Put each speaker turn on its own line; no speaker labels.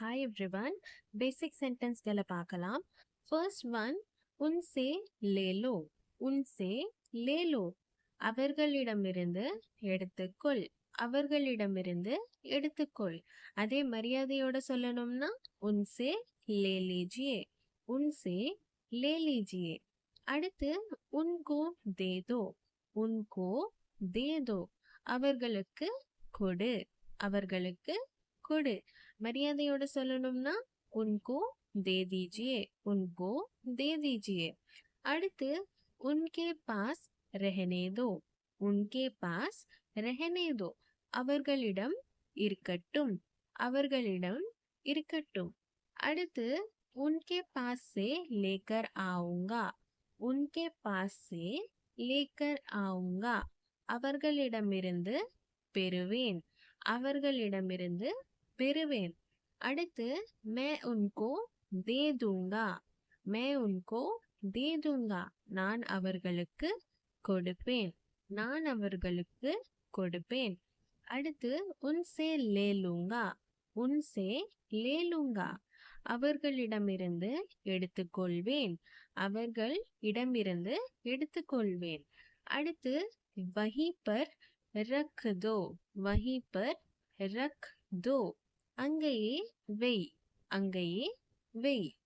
Hi everyone. Basic sentence gala பார்க்கலாம். First one, உன்சே லேலோ. உன்சே லேலோ. அவர்களிடமிருந்து எடுத்துக்கொள். அவர்களிடமிருந்து எடுத்துக்கொள். அதே மரியாதையோட சொல்லணும்னா உன்சே லே லீஜியே. உன்சே லே லீஜியே. அடுத்து உன்கோ தேதோ. உன்கோ தேதோ. அவர்களுக்கு கொடு. அவர்களுக்கு கொடு. மரியாதையோட சொல்லணும்னா உன்கோ தே தீஜியே. உன்கோ தே தீஜியே. அடுத்து உன்கே பாஸ் ரெஹனே தோ. உன்கே பாஸ் ரெஹனே தோ. அவர்களிடம் இருக்கட்டும். அவர்களிடம் இருக்கட்டும். அடுத்து உன்கே பாஸ் சே லேக்கர் ஆவுங்கா. உன்கே பாஸ் சே லேக்கர் ஆவுங்கா. அவர்களிடமிருந்து பெறுவேன். அவர்களிடமிருந்து பெறுவேன். அடுத்து மே உன்கோ தே தூங்கா. மே உன்கோ தே தூங்கா. நான் அவர்களுக்கு கொடுப்பேன். நான் அவர்களுக்கு கொடுப்பேன். அடுத்து உன்சே லே லூங்கா. உன்சே லே லூங்கா. அவர்களிடமிருந்து எடுத்துக்கொள்வேன். அவர்கள் இடமிருந்து எடுத்துக்கொள்வேன். அடுத்து வஹி பர் ரக் தோ. வஹி பர் ரக் தோ. அங்கேயே வெய். அங்கேயே வெய்.